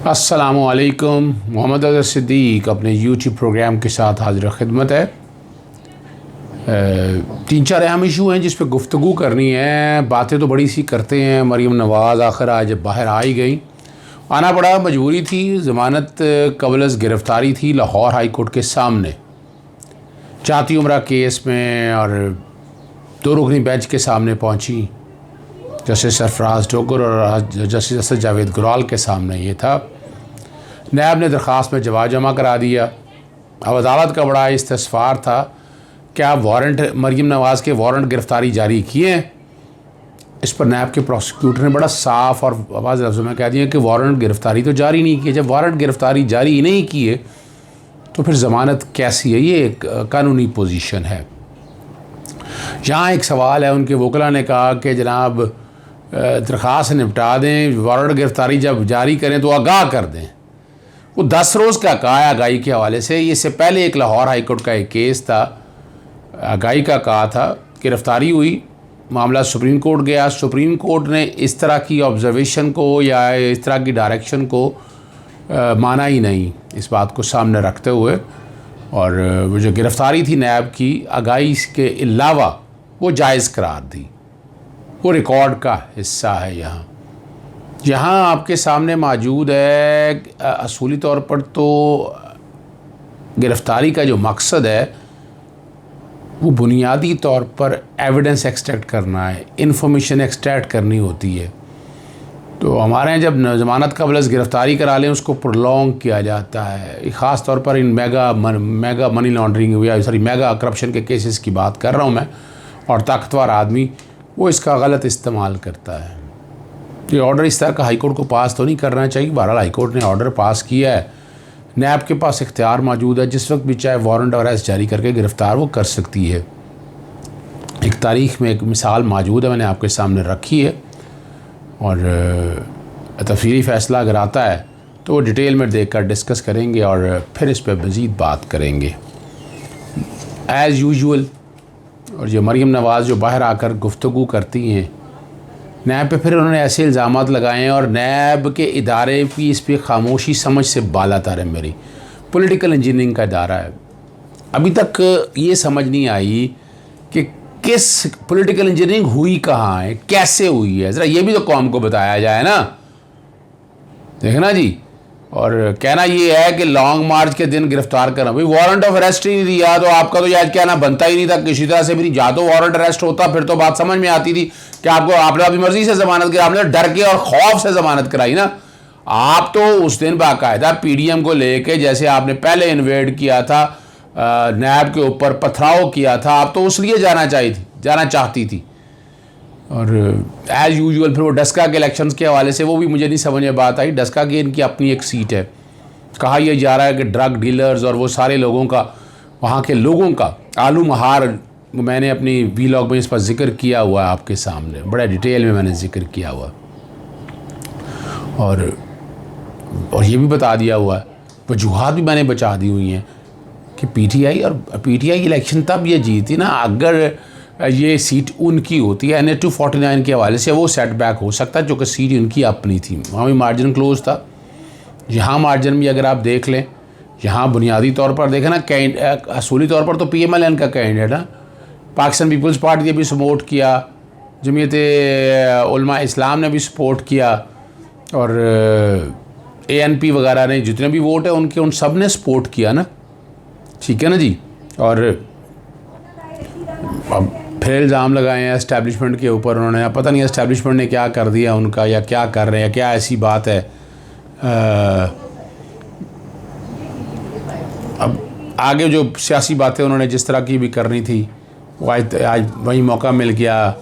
अस्सलामुअलैकुम। मोहम्मद अज़हर सिद्दीक़ अपने YouTube programme के साथ हाज़िर खिदमत है। तीन चार अहम इशू हैं जिस पर गुफ्तगू करनी है। बातें तो बड़ी सी करते हैं। मरीम नवाज़ आखिर आज बाहर आ ही गई, आना पड़ा, मजबूरी थी। ज़मानत कबल गिरफ़्तारी थी लाहौर हाई कोर्ट के सामने जाती उम्रा केस में, और दो रुकनी बेंच के सामने पहुंची। जस्टिस सरफराज ठोकर और जस्टिस जावेद गुराल के सामने ये था। नैब ने दरख्वास्त में जवाब जमा करा दिया। अब अदालत का बड़ा इस्तिफ़ार था कि आप वारंट मरीम नवाज़ के वारंट गिरफ़्तारी जारी किए हैं। इस पर नैब के प्रोसिक्यूटर ने बड़ा साफ़ और वाज़ेह लफ्ज़ों में कह दिया कि वारंट गिरफ़्तारी तो जारी नहीं की। जब वारंट गिरफ़्तारी जारी नहीं की है तो फिर ज़मानत कैसी है? ये एक कानूनी पोजीशन है। यहाँ एक सवाल है, उनके वकला ने कहा कि जनाब दरख्वास्त निपटा दें, वारंट गिरफ़्तारी जब जारी करें तो आगाह कर दें। वो 10 रोज़ का कहा है आगाही के हवाले से। इससे पहले एक लाहौर हाई कोर्ट का एक केस था, आगाही का कहा था, गिरफ़्तारी हुई, मामला सुप्रीम कोर्ट गया। सुप्रीम कोर्ट ने इस तरह की ऑब्ज़र्वेशन को या इस तरह की डायरेक्शन को माना ही नहीं, इस बात को सामने रखते हुए। और वो जो गिरफ़्तारी थी नैब की, आगाही के अलावा वो जायज़ करार दी। वो रिकॉर्ड का हिस्सा है। यहाँ आपके सामने मौजूद है। असूली तौर पर तो गिरफ़्तारी का जो मकसद है वो बुनियादी तौर पर एविडेंस एक्सट्रैक्ट करना है, इंफॉर्मेशन एक्सट्रैक्ट करनी होती है। तो हमारे यहाँ जब ज़मानत कबल गिरफ़्तारी करा लें उसको प्रोलॉन्ग किया जाता है। ख़ास तौर पर इन मेगा मनी लॉन्ड्रिंग या मेगा करप्शन के केसेस की बात कर रहा हूँ मैं, और ताकतवर आदमी वो इसका गलत इस्तेमाल करता है। ये ऑर्डर इस तरह का हाई कोर्ट को पास तो नहीं करना चाहिए। बहरहाल हाई कोर्ट ने ऑर्डर पास किया है। नैब के पास इख्तियार मौजूद है, जिस वक्त भी चाहे वारंट और अरेस्ट जारी करके गिरफ़्तार वो कर सकती है। एक तारीख़ में एक मिसाल मौजूद है, मैंने आपके सामने रखी है, और तफसीली फ़ैसला अगर आता है तो वो डिटेल में देख कर डिस्कस करेंगे और फिर इस पर मज़ीद बात करेंगे एज़ यूजुअल। और जो मरीम नवाज़ जो बाहर आकर गुफ्तगू करती हैं नैब पे, फिर उन्होंने ऐसे इल्ज़ामात लगाए हैं, और नैब के इदारे की इस पर खामोशी समझ से बालातर है। मेरी पॉलिटिकल इंजीनियरिंग का इदारा है। अभी तक ये समझ नहीं आई कि किस पॉलिटिकल इंजीनियरिंग हुई कहाँ है, कैसे हुई है। ज़रा ये भी तो कौम को बताया जाए ना, देखना जी। और कहना ये है कि लॉन्ग मार्च के दिन गिरफ्तार करना, भाई वारंट ऑफ अरेस्ट ही नहीं दिया तो आपका तो याद कहना बनता ही नहीं था किसी तरह से भी। या तो वारंट अरेस्ट होता फिर तो बात समझ में आती थी कि आपने अपनी मर्जी से ज़मानत कराई, आपने डर के और खौफ से ज़मानत कराई ना। आप तो उस दिन बाकायदा PDM को लेके, जैसे आपने पहले इन्वेड किया था नैब के ऊपर, पथराव किया था, आप तो उस लिए जाना चाहती थी। और एज़ यूजुअल फिर वो डस्का के इलेक्शंस के हवाले से वो भी मुझे नहीं समझ में बात आई। डस्का की इनकी अपनी एक सीट है। कहा यह जा रहा है कि ड्रग डीलर्स और वो सारे लोगों का, वहाँ के लोगों का आलू महार, मैंने अपनी वीलॉग में इस पर जिक्र किया हुआ है आपके सामने, बड़ा डिटेल में मैंने जिक्र किया हुआ। और ये भी बता दिया हुआ है, वजूहात भी मैंने बचा दी हुई हैं कि PTI इलेक्शन तब ये जीती ना अगर ये सीट उनकी होती है। NA 249 के हवाले से वो सेटबैक हो सकता है, जो कि सीट उनकी अपनी थी, वहाँ भी मार्जिन क्लोज था। यहाँ मार्जिन भी अगर आप देख लें, यहाँ बुनियादी तौर पर देखें ना, असूली तौर पर तो PMLN का कैंडिडेट है, पाकिस्तान पीपल्स पार्टी ने भी सपोर्ट किया, जमीयत उलमा इस्लाम ने भी सपोर्ट किया, और ANP वगैरह ने जितने भी वोट है उनके, उन सब ने सपोर्ट किया ना, ठीक है ना जी। और अब फिर इल्ज़ाम लगाए हैं एस्टैब्लिशमेंट के ऊपर उन्होंने। पता नहीं एस्टैब्लिशमेंट ने क्या कर दिया उनका, या क्या कर रहे हैं, क्या ऐसी बात है। अब आगे जो सियासी बातें उन्होंने जिस तरह की भी करनी थी, वो आज वही मौका मिल गया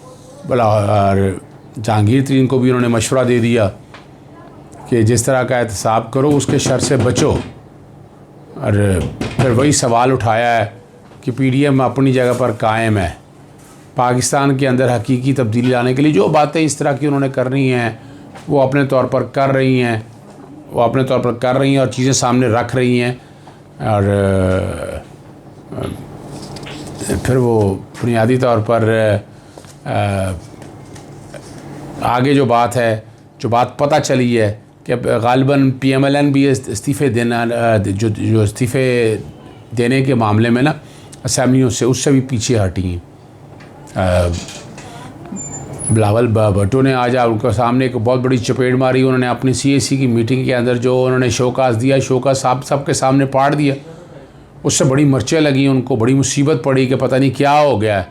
भला। और जहांगीर तरीन को भी उन्होंने मशवरा दे दिया कि जिस तरह का एहतसाब करो उसके शर से बचो। और फिर वही सवाल उठाया है कि PDM अपनी जगह पर कायम है। पाकिस्तान के अंदर हकीकी तब्दीली लाने के लिए जो बातें इस तरह की उन्होंने करनी हैं वो अपने तौर पर कर रही हैं, और चीज़ें सामने रख रही हैं। और फिर वो बुनियादी तौर पर आगे जो बात पता चली है कि कि गालिबन PMLN भी इस्तीफ़े देना जो इस्तीफ़े देने के मामले में ना असेंबलियों से उससे भी पीछे हटी हैं। बिलावल भुट्टो ने आज उनके सामने एक बहुत बड़ी चपेट मारी। उन्होंने अपनी CAC की मीटिंग के अंदर जो उन्होंने शोकास दिया, शोकास सब के सामने पाड़ दिया। उससे बड़ी मिर्चें लगी उनको, बड़ी मुसीबत पड़ी कि पता नहीं क्या हो गया है,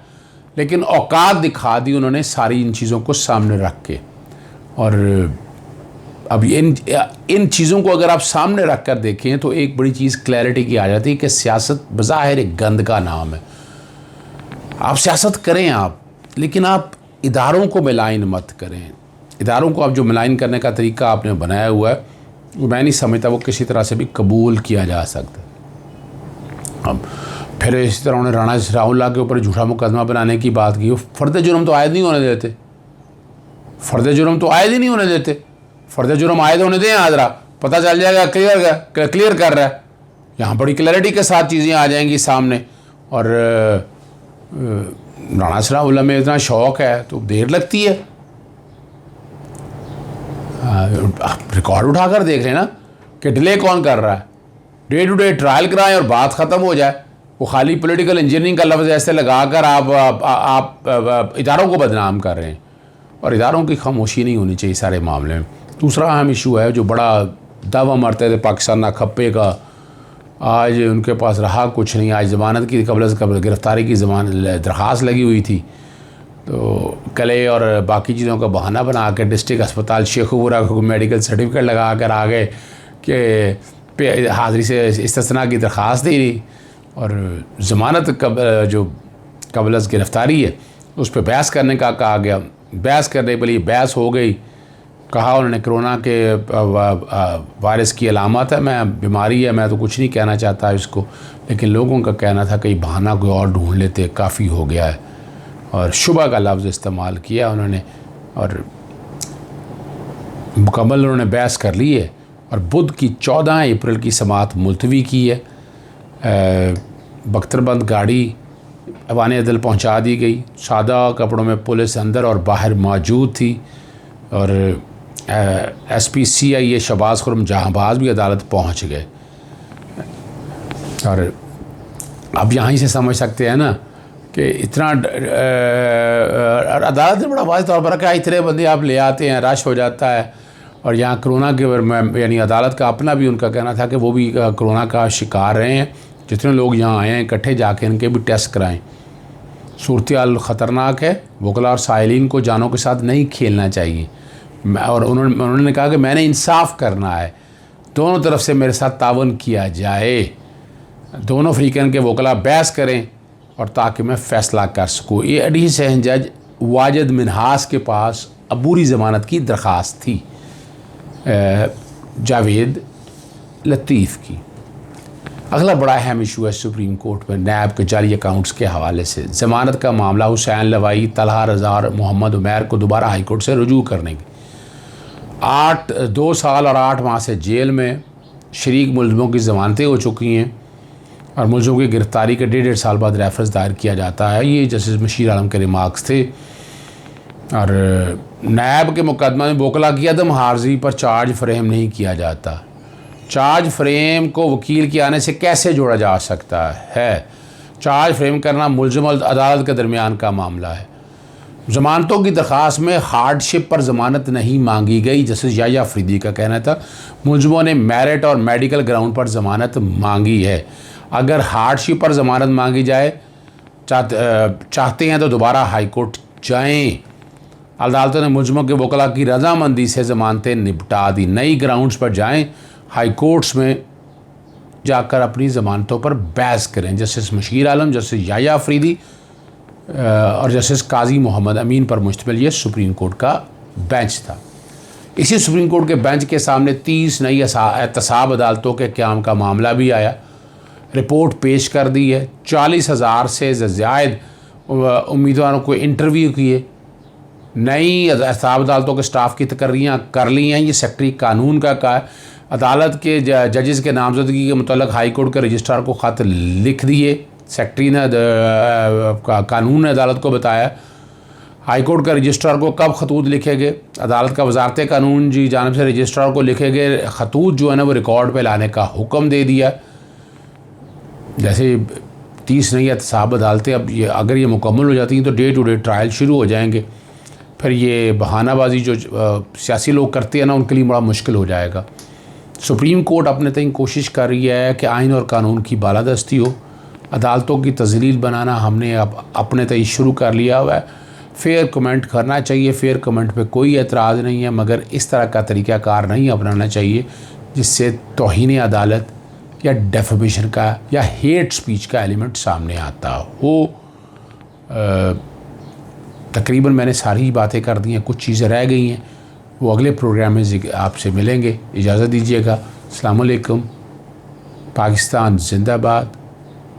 लेकिन औकात दिखा दी उन्होंने सारी इन चीज़ों को सामने रख के। और अब इन चीज़ों को अगर आप सामने रख कर देखें तो एक बड़ी चीज़ क्लैरिटी की आ जाती है कि सियासत बज़ाहिर एक गंद का नाम है। आप सियासत करें आप, लेकिन आप इदारों को मिलाइन मत करें। इदारों को आप जो मिलाइन करने का तरीका आपने बनाया हुआ है वो मैं नहीं समझता वो किसी तरह से भी कबूल किया जा सकता। अब फिर इसी तरह उन्होंने राणा इसराउल्लाह के ऊपर झूठा मुकदमा बनाने की बात की। फ़र्द जुर्म तो आयद नहीं होने देते, फ़र्द जुर्म तो आयद ही नहीं होने देते। फ़र्द जुर्म आयद होने दें आदरा, पता चल जाएगा क्लियर कर रहा है। यहाँ बड़ी क्लैरिटी के साथ चीज़ें आ जाएंगी सामने। और राणा इसराउल्लाह में इतना शौक़ है तो देर लगती है। रिकॉर्ड उठाकर देख लें ना कि डिले कौन कर रहा है। डे टू डे ट्रायल कराएं और बात ख़त्म हो जाए। वो खाली पॉलिटिकल इंजीनियरिंग का लफ्ज़ ऐसे लगाकर आप इदारों को बदनाम कर रहे हैं, और इदारों की खामोशी नहीं होनी चाहिए सारे मामले में। दूसरा अहम इशू है जो बड़ा दावा मारते थे पाकिस्तान ना खप्पे का, आज उनके पास रहा कुछ नहीं। आज ज़मानत की कबल गिरफ़्तारी की दरख्वास्त लगी हुई थी, तो कले और बाकी चीज़ों का बहाना बना के डिस्ट्रिक्ट अस्पताल शेखुपुरा को मेडिकल सर्टिफिकेट लगा कर आ गए कि हाज़िरी से इस्तिस्ना की दरख्वास्त दी रही। और ज़मानत जो कबल गिरफ़्तारी है उस पर बहस करने का कहा गया। बहस करने के लिए बहस हो गई। कहा उन्होंने कोरोना के वायरस की अलामत है, मैं बीमारी है, मैं तो कुछ नहीं कहना चाहता इसको, लेकिन लोगों का कहना था कि बहाना कोई और ढूंढ लेते, काफ़ी हो गया है। और शुबह का लफ्ज़ इस्तेमाल किया उन्होंने, और मुकम्मल उन्होंने बहस कर ली है। और बुध की 14 अप्रैल की समाअत मुलतवी की है। बख्तरबंद गाड़ी अवान अदल पहुँचा दी गई। सादा कपड़ों में पुलिस अंदर और बाहर मौजूद थी। और SP CIA शहबाज खुर्रम जहाँबाज भी अदालत पहुँच गए। और अब यहाँ से समझ सकते हैं ना कि इतना अदालत ने बड़ा वाज़ेह तौर पर रखा, इतने बंदे आप ले आते हैं, रश हो जाता है। और यहाँ कोरोना के यानी अदालत का अपना भी उनका कहना था कि वो भी कोरोना का शिकार रहे हैं। जितने लोग यहाँ आए हैं इकट्ठे जाके इनके भी टेस्ट कराएं। सूरत-ए-हाल ख़तरनाक है। वकला और साइलिन को जानों के साथ नहीं खेलना चाहिए। और उन्होंने कहा कि मैंने इंसाफ करना है, दोनों तरफ से मेरे साथ तावन किया जाए, दोनों फ्रीकन के वकला बहस करें और ताकि मैं फ़ैसला कर सकूँ। ये एडिशनल जज वाजिद मिन्हास के पास अबूरी ज़मानत की दरख्वास्त थी जावेद लतीफ़ की। अगला बड़ा अहम इशू है सुप्रीम कोर्ट में नैब के जाली अकाउंट्स के हवाले से ज़मानत का मामला। हुसैन लवाई, तलहा रज़ा और मोहम्मद उमैर को दोबारा हाई कोर्ट से रुजू करने की 2 साल और 8 माह से जेल में शरीक मुलज़मों की ज़मानतें हो चुकी हैं और मुलज़मों की गिरफ़्तारी के 1.5 साल बाद रेफरेंस दायर किया जाता है। ये जस्टिस मशीर आलम के रिमार्क्स थे। और नैब के मुकदमा में वकला की अदम हाज़िरी पर चार्ज फ्रेम नहीं किया जाता। चार्ज फ्रेम को वकील के आने से कैसे जोड़ा जा सकता है? चार्ज फ्रेम करना मुलज़िम और अदालत के दरमियान का मामला है। ज़मानतों की दरख्वास्त में हार्डशिप पर ज़मानत नहीं मांगी गई। जस्टिस याह्या अफरीदी का कहना था मुलज़िमों ने मेरिट और मेडिकल ग्राउंड पर ज़मानत मांगी है। अगर हार्डशिप पर ज़मानत मांगी जाए चाहते हैं तो दोबारा हाई कोर्ट जाएँ। अदालतों ने मुलज़िमों के वकला की रजामंदी से ज़मानतें निपटा दी। नई ग्राउंड्स पर जाएँ, हाई कोर्ट्स में जाकर अपनी ज़मानतों पर बहस करें। जस्टिस मशीर आलम, जस्टिस याह्या अफरीदी और जस्टिस काजी मोहम्मद अमीन पर मुश्तमिल ये सुप्रीम कोर्ट का बेंच था। इसी सुप्रीम कोर्ट के बेंच के सामने 30 नई एहतसाब अदालतों के क़याम का मामला भी आया। रिपोर्ट पेश कर दी है। 40,000 से ज़ायद उम्मीदवारों को इंटरव्यू किए। नई एहतसाब अदालतों के स्टाफ की तकर्रियाँ कर ली हैं। ये सेक्रेटरी कानून का है। अदालत के जजेस के नामजदगी के मुतल्लिक़ हाई कोर्ट के रजिस्ट्रार को ख़त लिख दिए। सेक्रेटरी ने कानून ने अदालत को बताया हाई कोर्ट का रजिस्ट्रार को कब खतूत लिखे गए, अदालत का वजारत कानून जी जानिब से रजिस्ट्रार को लिखे गए खतूत जो है ना वो रिकॉर्ड पे लाने का हुक्म दे दिया। जैसे 30 नहीं या साहब अदालतें अब ये अगर ये मुकम्मल हो जाती हैं तो डे टू डे ट्रायल शुरू हो जाएंगे। फिर ये बहानाबाजी जो सियासी लोग करते हैं ना उनके लिए बड़ा मुश्किल हो जाएगा। सुप्रीम कोर्ट अपने तक कोशिश कर रही है कि आइन और कानून की बालादस्ती हो, अदालतों की तजलील बनाना हमने अब अपने तक शुरू कर लिया हुआ है। फेयर कमेंट करना चाहिए, फेयर कमेंट पे कोई एतराज़ नहीं है, मगर इस तरह का तरीक़ाकार नहीं अपनाना चाहिए जिससे तौहीन अदालत या डेफेमेशन का या हेट स्पीच का एलिमेंट सामने आता हो। तकरीबन मैंने सारी बातें कर दी हैं, कुछ चीज़ें रह गई हैं, वो अगले प्रोग्राम में आपसे मिलेंगे। इजाज़त दीजिएगा। अस्सलाम वालेकुम। पाकिस्तान जिंदाबाद।